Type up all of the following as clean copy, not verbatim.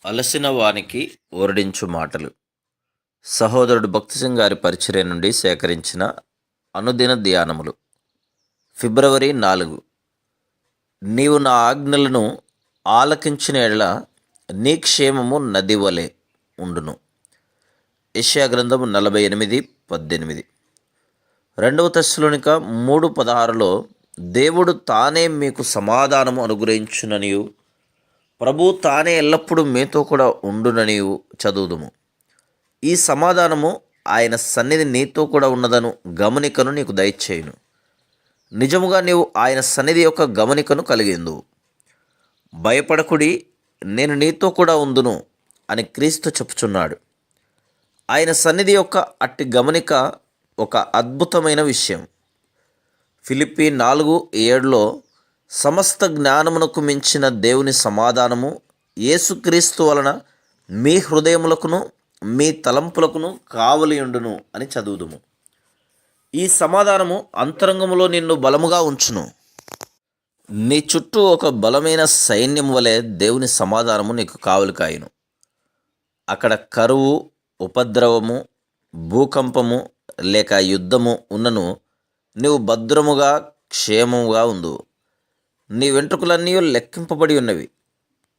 అలసిన వానికి ఓరడించు మాటలు. సహోదరుడు భక్తి సింగ్ గారి పరిచర్య నుండి సేకరించిన అనుదిన ధ్యానములు. ఫిబ్రవరి 4. నీవు నా ఆజ్ఞలను ఆలకించిన ఎడల నీ క్షేమము నది వలె ఉండును. యెషయా గ్రంథము 48:18. 2 తెస్సలోనిక 3:16లో దేవుడు తానే మీకు సమాధానము అనుగ్రహించుననియు ప్రభు తానే ఎల్లప్పుడూ మీతో కూడా ఉండుననియు చదువుదుము. ఈ సమాధానము ఆయన సన్నిధి నీతో కూడా ఉన్నదను గమనికను నీకు దయచేయును. నిజముగా నీవు ఆయన సన్నిధి యొక్క గమనికను కలిగిందు. భయపడకుడి, నేను నీతో కూడా ఉందును అని క్రీస్తు చెప్పుచున్నాడు. ఆయన సన్నిధి యొక్క అట్టి గమనిక ఒక అద్భుతమైన విషయం. ఫిలిప్పీ 4:7లో సమస్త జ్ఞానమునకు మించిన దేవుని సమాధానము యేసుక్రీస్తు వలన మీ హృదయములకును మీ తలంపులకును కావలియుండును అని చదువుదుము. ఈ సమాధానము అంతరంగములో నిన్ను బలముగా ఉంచును. నీ చుట్టూ ఒక బలమైన సైన్యం వలె దేవుని సమాధానము నీకు కావలి కాయును. అక్కడ కరువు, ఉపద్రవము, భూకంపము లేక యుద్ధము ఉన్నను నీవు భద్రముగా క్షేమముగా ఉందువు. నీ వెంట్రుకలన్నీ లెక్కింపబడి ఉన్నవి,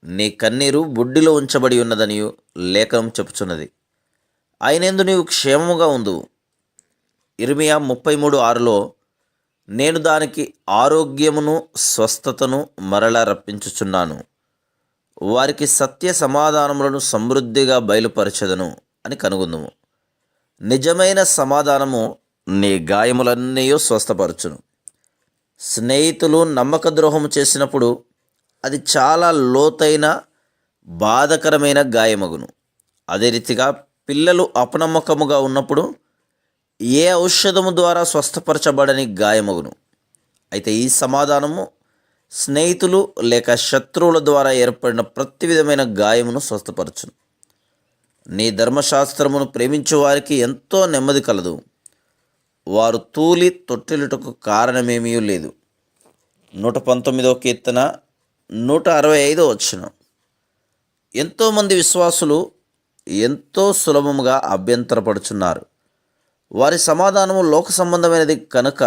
నీ కన్నీరు బుడ్డిలో ఉంచబడి ఉన్నదనియు లేఖనం చెప్పుచున్నది. ఆయనందు నీవు క్షేమముగా ఉందువు. ఇర్మియా 33:6లో నేను దానికి ఆరోగ్యమును స్వస్థతను మరలా రప్పించుచున్నాను, వారికి సత్య సమాధానములను సమృద్ధిగా బయలుపరచెదను అని కనుగొందుము. నిజమైన సమాధానము నీ గాయములన్నీ స్వస్థపరచును. స్నేహితులు నమ్మక ద్రోహము చేసినప్పుడు అది చాలా లోతైన బాధకరమైన గాయమగును. అదే రీతిగా పిల్లలు అపనమ్మకముగా ఉన్నప్పుడు ఏ ఔషధము ద్వారా స్వస్థపరచబడని గాయమగును. అయితే ఈ సమాధానము స్నేహితులు లేక శత్రువుల ద్వారా ఏర్పడిన ప్రతి విధమైన గాయమును స్వస్థపరచును. నీ ధర్మశాస్త్రమును ప్రేమించు వారికి ఎంతో నెమ్మది కలదు, వారు తూలి తొట్టిలుటకు కారణమేమీ లేదు. 119వ కీర్తన 165వ వచనం. ఎంతోమంది విశ్వాసులు ఎంతో సులభముగా అభ్యంతరపడుచున్నారు. వారి సమాధానము లోక సంబంధమైనది కనుక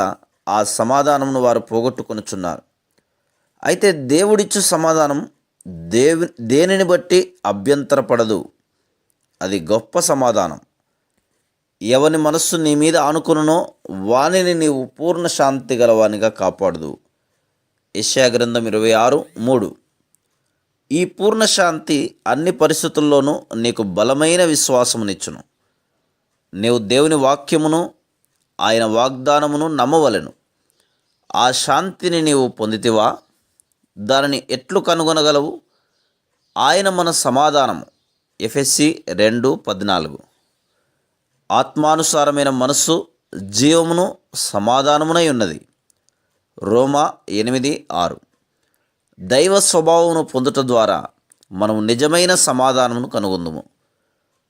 ఆ సమాధానమును వారు పోగొట్టుకొనుచున్నారు. అయితే దేవుడిచ్చు సమాధానం దేనిని బట్టి అభ్యంతరపడదు. అది గొప్ప సమాధానం. ఎవని మనస్సు నీ మీద ఆనుకొనునో వానిని నీవు పూర్ణ శాంతి గలవానిగా కాపాడదు. యెషయా గ్రంథం 26:3. ఈ పూర్ణ శాంతి అన్ని పరిస్థితుల్లోనూ నీకు బలమైన విశ్వాసమునిచ్చును. నీవు దేవుని వాక్యమును ఆయన వాగ్దానమును నమ్మవలెను. ఆ శాంతిని నీవు పొందితివా? దానిని ఎట్లు కనుగొనగలవు? ఆయన మన సమాధానము. ఎఫెసీ 2:14. ఆత్మానుసారమైన మనస్సు జీవమును సమాధానమునై ఉన్నది. రోమా 8:6. దైవ స్వభావమును పొందుట ద్వారా మనము నిజమైన సమాధానమును కనుగొందుము.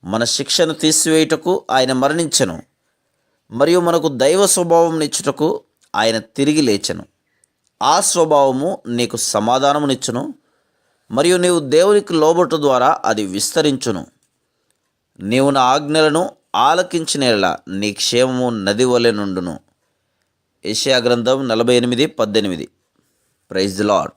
మన శిక్షను తీసివేయుటకు ఆయన మరణించెను, మరియు మనకు దైవ స్వభావమునిచ్చుటకు ఆయన తిరిగి లేచెను. ఆ స్వభావము నీకు సమాధానమునిచ్చును, మరియు నీవు దేవునికి లోబట్టు ద్వారా అది విస్తరించును. నీవు నా ఆజ్ఞలను ఆలకించిన యెడల నీ క్షేమము నది వలె నుండును. యెషయా గ్రంథం 48:18. Praise the lord.